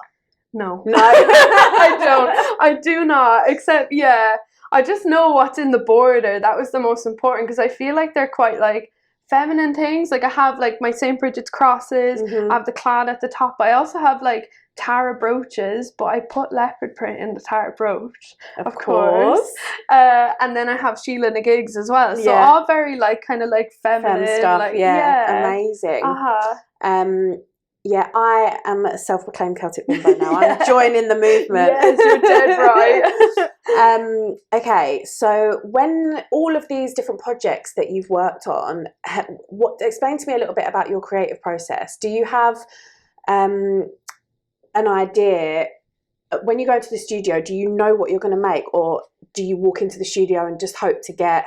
No. I do not, except I just know what's in the border. That was the most important, because I feel like they're quite like feminine things. Like I have like my Saint Brigid's crosses, I have the clad at the top, but I also have like Tara brooches, but I put leopard print in the Tara brooch, of course. And then I have Sheila na gigs as well. So all very like kind of like feminine stuff. Like, amazing. I am a self-proclaimed Celtic Bimbo now. I'm joining the movement. Yes, you're dead right. Okay, so when all of these different projects that you've worked on, explain to me a little bit about your creative process. Do you have an idea when you go into the studio? Do you know what you're going to make, or do you walk into the studio and just hope to get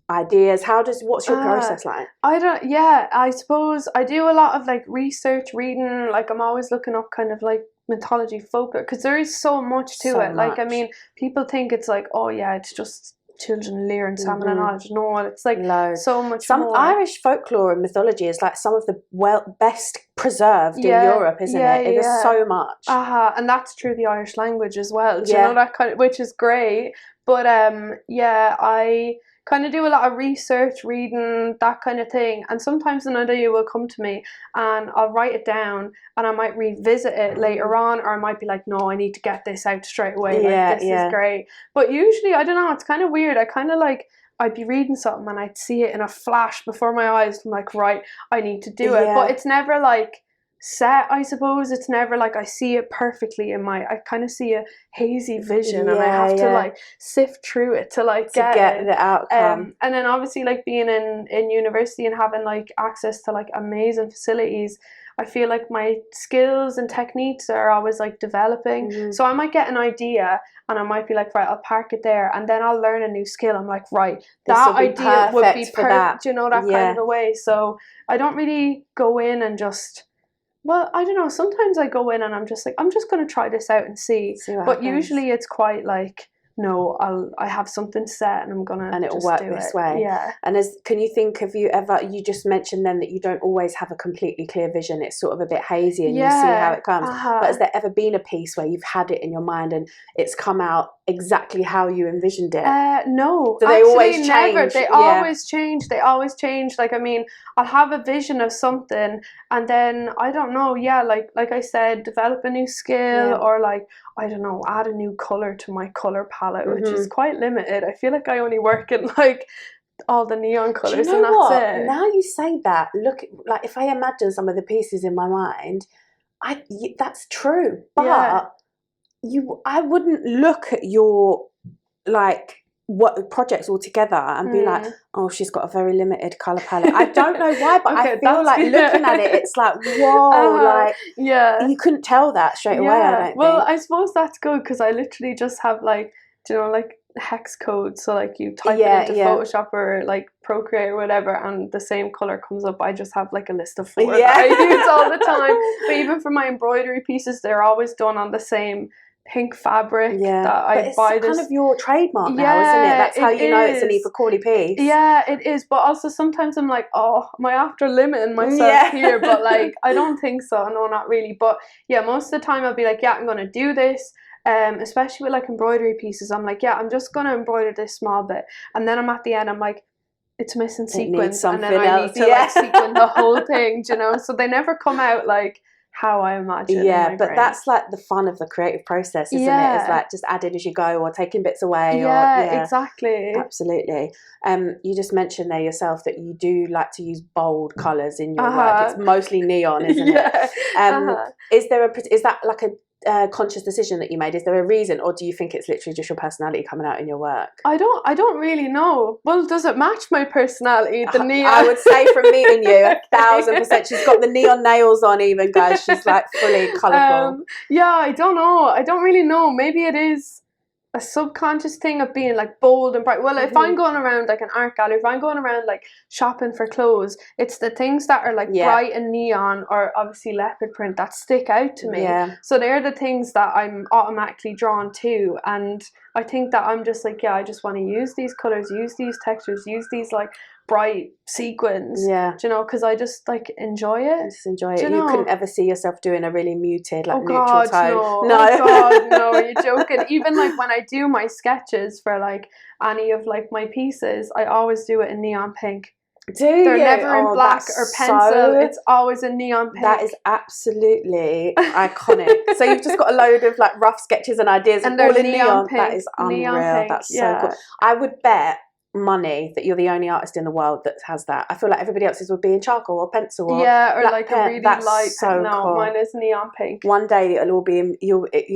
ideas? What's your process like? I suppose I do a lot of like research, reading, like I'm always looking up kind of like mythology, folklore, because there is so much to it. Like, I mean, people think it's like, oh yeah, it's just children learn salmon and knowledge. No, it's like so much more. Irish folklore and mythology is like some of the best preserved in Europe, isn't it? There's so much. And that's true the Irish language as well. Do you know that kind of, which is great. But I kind of do a lot of research, reading, that kind of thing, and sometimes an idea will come to me and I'll write it down and I might revisit it later on, or I might be like, no, I need to get this out straight away, this is great. But usually, I don't know, it's kind of weird, I kind of like, I'd be reading something and I'd see it in a flash before my eyes, I'm like, right, I need to do it, but it's never like set, I suppose. It's never like I see it perfectly I kind of see a hazy vision, and I have to like sift through it to like get the outcome. And then obviously like being in university and having like access to like amazing facilities, I feel like my skills and techniques are always like developing. So I might get an idea and I might be like, right, I'll park it there, and then I'll learn a new skill. I'm like, right, that idea would be perfect, you know, that kind of a way. So I don't really go in and just, well, I don't know, sometimes I go in and I'm just like, I'm just going to try this out and see what happens. Usually it's quite like, no, I have something set and I'm going to and it'll work this way. Yeah. And can you think, have you ever, you just mentioned then that you don't always have a completely clear vision, it's sort of a bit hazy and you see how it comes. But has there ever been a piece where you've had it in your mind and it's come out exactly how you envisioned it? No. Do they always change? Never. They always change. They always change. Like, I mean, I'll have a vision of something and then, I don't know, like I said, develop a new skill or like, I don't know, add a new colour to my colour palette, which is quite limited. I feel like I only work in like all the neon colours and that's it. Now you say that, look, like if I imagine some of the pieces in my mind, that's true. But I wouldn't look at your like what projects all together and be like, oh, she's got a very limited colour palette. I don't know why, but I feel like looking at it, it's like, whoa, like you couldn't tell that straight away, I don't think. I suppose that's good because I literally just have like, you know, like hex code, so like you type it into Photoshop or like Procreate or whatever, and the same color comes up. I just have like a list of 4 that I use all the time. But even for my embroidery pieces, they're always done on the same pink fabric that I buy. It's kind of your trademark now, isn't it? That's how you know it's an Aoife Cawley piece. Yeah, it is. But also sometimes I'm like, oh, am I after limiting myself here? But like, I don't think so. No, not really. But yeah, most of the time I'll be like, yeah, I'm gonna do this. Especially with like embroidery pieces, I'm like, yeah, I'm just gonna embroider this small bit, and then I'm at the end, I'm like, it's missing sequins, and then I need to like sequin the whole thing, you know. So they never come out like how I imagine. Yeah, but that's like the fun of the creative process, isn't it? It's like just adding as you go, or taking bits away. Yeah, exactly. Absolutely. You just mentioned there yourself that you do like to use bold colours in your work. It's mostly neon, isn't it? Is that like a conscious decision that you made? Is there a reason, or do you think it's literally just your personality coming out in your work? I don't really know. Well, does it match my personality, the neon? I would say from meeting you 1,000%. She's got the neon nails on even, guys. She's like fully colourful. Yeah, I don't know. I don't really know. Maybe it is a subconscious thing of being like bold and bright. Well, if I'm going around like an art gallery, if I'm going around like shopping for clothes, it's the things that are like bright and neon, or obviously leopard print, that stick out to me. So they're the things that I'm automatically drawn to, and I think that I'm just like, I just want to use these colors, use these textures, use these like bright sequins, you know, because I just like enjoy it. Just enjoy it. You couldn't ever see yourself doing a really muted, like neutral tone. No. Oh God, no, you're joking. Even like when I do my sketches for like any of like my pieces, I always do it in neon pink. They're never in black or pencil. It's always in neon pink. That is absolutely iconic. So you've just got a load of like rough sketches and ideas, and all in neon. Pink. That is unreal. That's so cool. I would bet money that you're the only artist in the world that has that. I feel like everybody else's would be in charcoal or pencil, or like a really light. So cool. Mine is neon pink. One day it'll all be in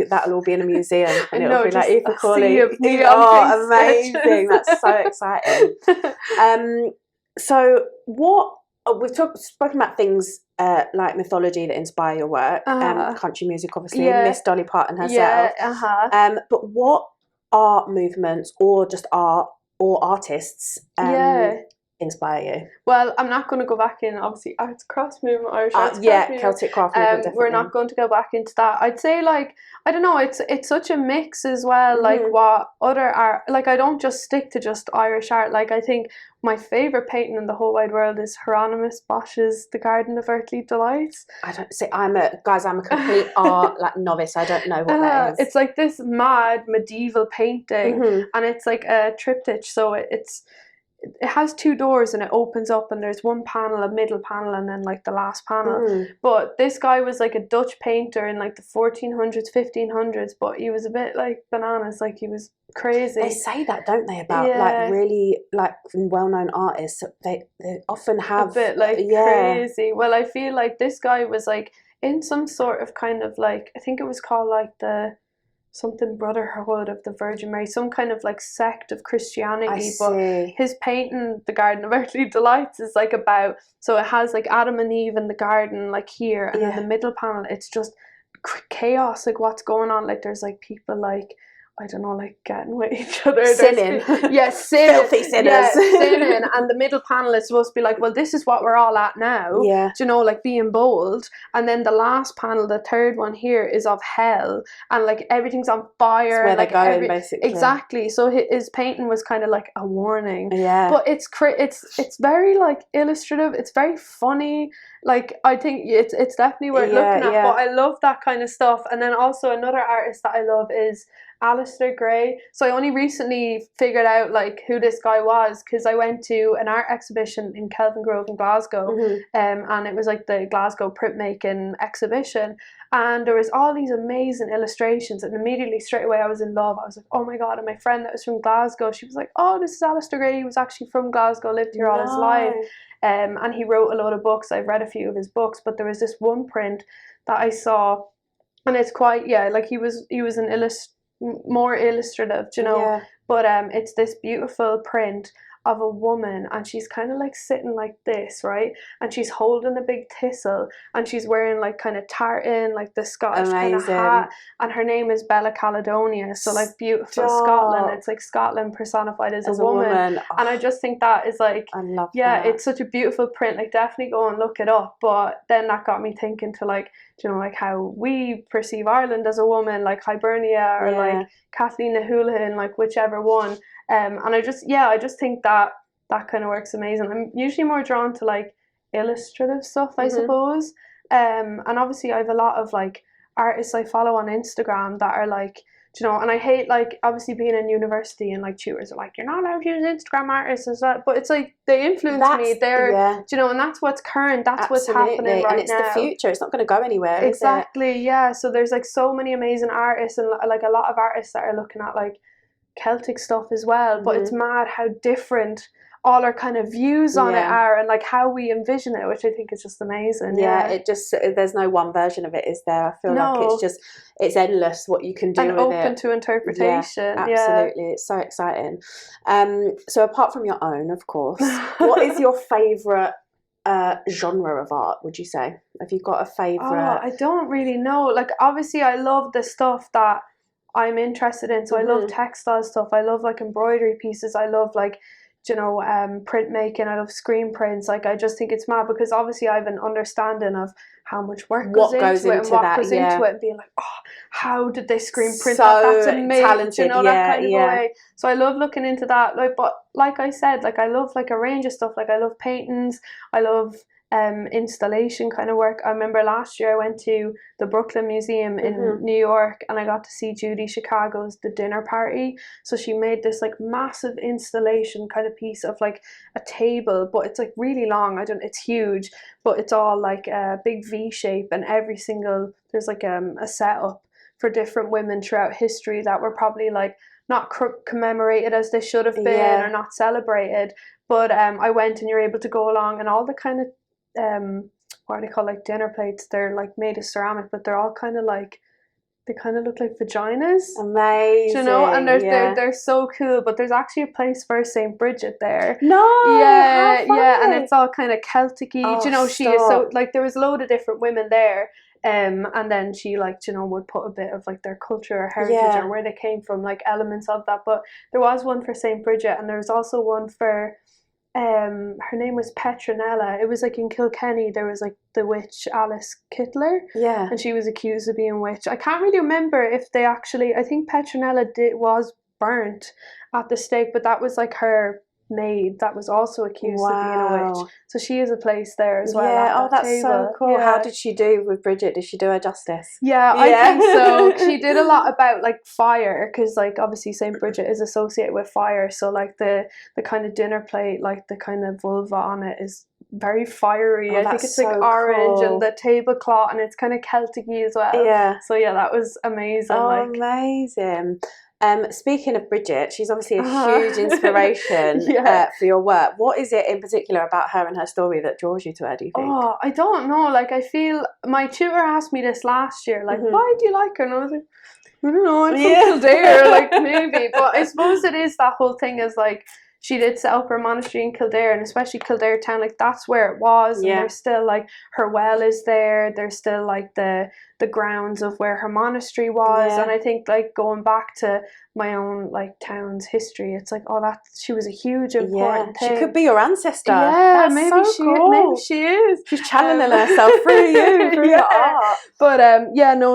that'll all be in a museum, and it'll be like Aoife Cawley. Amazing! That's so exciting. So what we've spoken about things like mythology that inspire your work, country music, obviously, Miss Dolly Parton herself. But what art movements, or just art, or artists inspire you? Well, I'm not going to go back in, obviously, arts craft movement, Irish arts craft movement. Celtic craft movement, definitely. We're not going to go back into that. I'd say, like, I don't know, it's such a mix as well, like what other art, like I don't just stick to just Irish art. Like, I think my favourite painting in the whole wide world is Hieronymus Bosch's The Garden of Earthly Delights. I don't say, I'm a complete art like novice. I don't know what that is. It's like this mad medieval painting, and it's like a triptych, so it has 2 doors and it opens up, and there's one panel, a middle panel, and then like the last panel. But this guy was like a Dutch painter in like the 1400s, 1500s, but he was a bit like bananas, like he was crazy. They say that, don't they, about like really like well-known artists, they often have a bit like crazy. Well, I feel like this guy was like in some sort of kind of like, I think it was called like the something Brotherhood of the Virgin Mary, some kind of like sect of Christianity. But his painting, The Garden of Earthly Delights, is like about, so it has like Adam and Eve in the garden, like here, and then the middle panel, it's just chaos, like what's going on, like there's like people like, I don't know, like getting with each other. Sinning. Sinning. Filthy sinners. Yeah, sinning. And the middle panel is supposed to be like, well, this is what we're all at now. Yeah. Do you know, like being bold. And then the last panel, the third one here, is of hell. And like everything's on fire. That's where like they're going, basically. Exactly. So his painting was kind of like a warning. Yeah. But it's very like illustrative. It's very funny. Like, I think it's definitely worth looking at. But I love that kind of stuff. And then also another artist that I love is Alistair Gray. So I only recently figured out like who this guy was, because I went to an art exhibition in Kelvin Grove in Glasgow, and it was like the Glasgow printmaking exhibition, and there was all these amazing illustrations, and immediately straight away I was in love. I was like, oh my god. And my friend that was from Glasgow, she was like, oh, this is Alistair Gray, he was actually from Glasgow, lived here all his life, and he wrote a load of books. I've read a few of his books, but there was this one print that I saw, and it's quite like he was an more illustrative, you know. But it's this beautiful print of a woman, and she's kind of like sitting like this, right? And she's holding a big thistle, and she's wearing like kind of tartan, like the Scottish kind of hat, and her name is Bella Caledonia, so like beautiful Scotland. It's like Scotland personified as a woman. Oh, and I just think that is like, I love that. It's such a beautiful print. Like, definitely go and look it up. But then that got me thinking to like, you know, like how we perceive Ireland as a woman, like Hibernia or like Kathleen na Houlihan, like whichever one. And I just think that kind of works amazing. I'm usually more drawn to like illustrative stuff, I suppose. And obviously I have a lot of like artists I follow on Instagram that are like, you know, and I hate like obviously being in university and like tutors are like, you're not allowed to use Instagram artists and stuff, but it's like they influence me. They're you know, and that's what's current, that's what's happening right now. And it's the future, it's not going to go anywhere. Exactly, yeah. So there's like so many amazing artists, and like a lot of artists that are looking at like Celtic stuff as well, but it's mad how different all our kind of views on it are, and like how we envision it, which I think is just amazing. It just, there's no one version of it, is there? I feel like it's endless what you can do, and with open it. To interpretation. Absolutely, it's so exciting. So apart from your own, of course, what is your favourite genre of art, would you say? Have you got a favourite? I don't really know. Like, obviously I love the stuff that I'm interested in, so I love textile stuff, I love like embroidery pieces, I love like, you know, printmaking, I love screen prints. Like, I just think it's mad because obviously I have an understanding of how much work goes into it and what goes into it, and being like, oh, how did they screen print that? That's amazing, talented, you know, that kind of way. So I love looking into that. Like, but like I said, like I love like a range of stuff. Like I love paintings, I love installation kind of work. I remember last year I went to the Brooklyn Museum in New York, and I got to see Judy Chicago's The Dinner Party. So she made this like massive installation kind of piece of like a table, but it's like really long. It's huge, but it's all like a big V shape, and every single, there's like a setup for different women throughout history that were probably like not commemorated as they should have been, or not celebrated. But I went, and you're able to go along, and all the kind of what are they called, like dinner plates, they're like made of ceramic, but they're all kind of like, they kind of look like vaginas. Amazing. You know, and they're so cool. But there's actually a place for Saint Brigid there. No. Yeah, and it's all kind of Celtic-y. You know, she is so like, there was a load of different women there. And then she, like, you know, would put a bit of like their culture or heritage or where they came from, like elements of that. But there was one for Saint Brigid, and there was also one for her name was Petronella. It was like in Kilkenny, there was like the witch Alice Kittler, and she was accused of being a witch. I can't really remember if they actually, I think Petronella was burnt at the stake, but that was like her maid that was also accused of being a witch. So she is a place there as well. Yeah, that's table. So cool. How did she do with Brigid? Did she do her justice? Yeah, I think so. She did a lot about like fire, because like obviously Saint Brigid is associated with fire. So like the kind of dinner plate, like the kind of vulva on it is very fiery. I think it's like orange, and the tablecloth, and it's kind of Celtic-y as well. Yeah. So yeah, that was amazing. Amazing. Speaking of Brigid, she's obviously a huge inspiration for your work. What is it in particular about her and her story that draws you to her, do you think? Oh, I don't know. Like, I feel, my tutor asked me this last year, like, why do you like her? And I was like, I don't know, I'm from Kildare, like, maybe. But I suppose it is that whole thing is, like, she did set up her monastery in Kildare, and especially Kildare town, like that's where it was. And there's still like her well is there. There's still like the grounds of where her monastery was. And I think like going back to my own like town's history, it's like, oh, that she was a huge important thing. She could be your ancestor. Yeah, that's maybe so maybe she is. She's channeling herself through you, through your art. But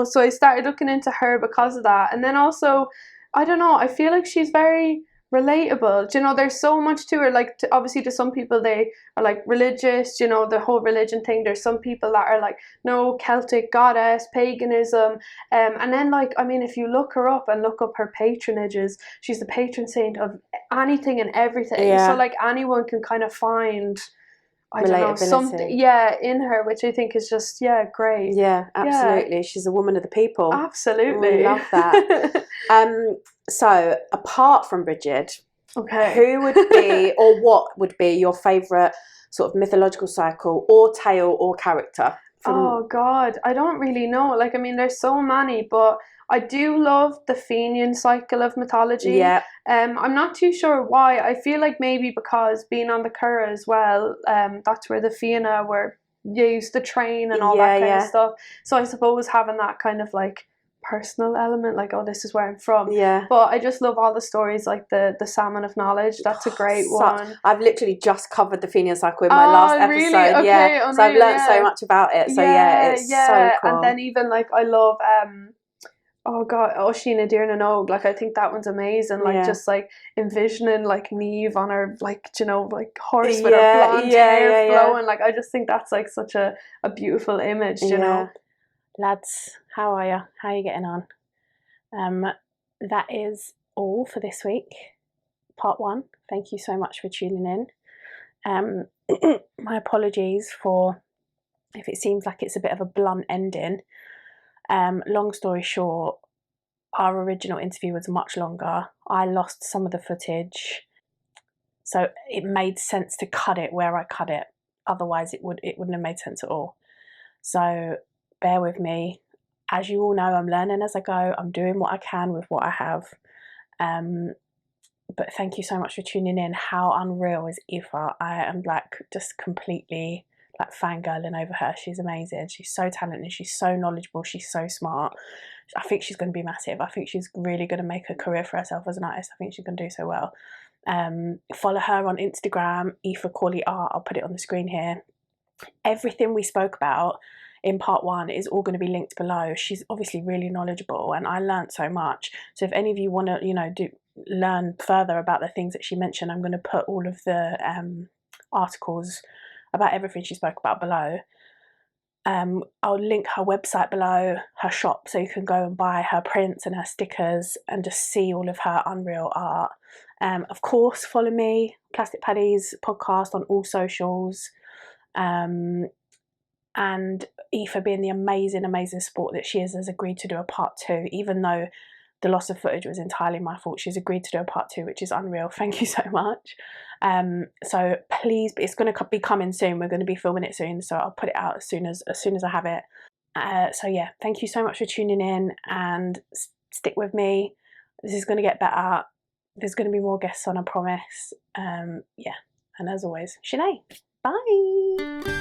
so I started looking into her because of that. And then also, I don't know, I feel like she's very relatable. You know, there's so much to her. Like, obviously to some people they are like religious, you know, the whole religion thing. There's some people that are like, no, Celtic goddess, paganism, and then like, I mean, if you look her up and look up her patronages, she's the patron saint of anything and everything. So like anyone can kind of find, I don't know, something in her, which I think is just great. Yeah, absolutely. She's a woman of the people. Absolutely. Love that. So apart from Brigid, who would be or what would be your favourite sort of mythological cycle or tale or character? Oh God, I don't really know. Like, I mean, there's so many, but I do love the Fenian cycle of mythology. Yeah. I'm not too sure why. I feel like maybe because being on the Curragh as well, that's where the Fianna were used to train and all that kind of stuff. So I suppose having that kind of like personal element, like, oh, this is where I'm from. Yeah. But I just love all the stories, like the Salmon of Knowledge. That's a great one. I've literally just covered the Fenian cycle in my last episode. Really? Okay, yeah. unreal, so I've learned so much about it. So it's so cool. And then even like I love oh God, Oisín Dearna Nog. Like, I think that one's amazing. Like, just like envisioning like Niamh on her, like, you know, like horse with her blonde hair flowing. Like, I just think that's like such a beautiful image, you know. Lads, how are you? How are you getting on? That is all for this week. Part 1. Thank you so much for tuning in. My apologies for if it seems like it's a bit of a blunt ending. Long story short, our original interview was much longer. I lost some of the footage, so it made sense to cut it where I cut it. Otherwise, it wouldn't have made sense at all. So bear with me. As you all know, I'm learning as I go. I'm doing what I can with what I have. But thank you so much for tuning in. How unreal is Aoife? I am like just completely like fangirling over her. She's amazing. She's so talented. She's so knowledgeable. She's so smart. I think she's going to be massive. I think she's really going to make a career for herself as an artist. I think she's going to do so well. Follow her on Instagram, Aoife Cawley Art. I'll put it on the screen here. Everything we spoke about in part 1 is all going to be linked below. She's obviously really knowledgeable and I learned so much. So if any of you want to, you know, learn further about the things that she mentioned, I'm going to put all of the articles about everything she spoke about below. I'll link her website below, her shop, so you can go and buy her prints and her stickers and just see all of her unreal art. Of course, follow me, Plastic Paddy's podcast, on all socials. And Aoife, being the amazing support that she is, has agreed to do a part 2, even though the loss of footage was entirely my fault. She's agreed to do a part 2, which is unreal. Thank you so much. So please, it's going to be coming soon. We're going to be filming it soon, so I'll put it out as soon as I have it. So yeah, thank you so much for tuning in and stick with me. This is going to get better. There's going to be more guests on, I promise. Yeah, and as always, Sinead. Bye.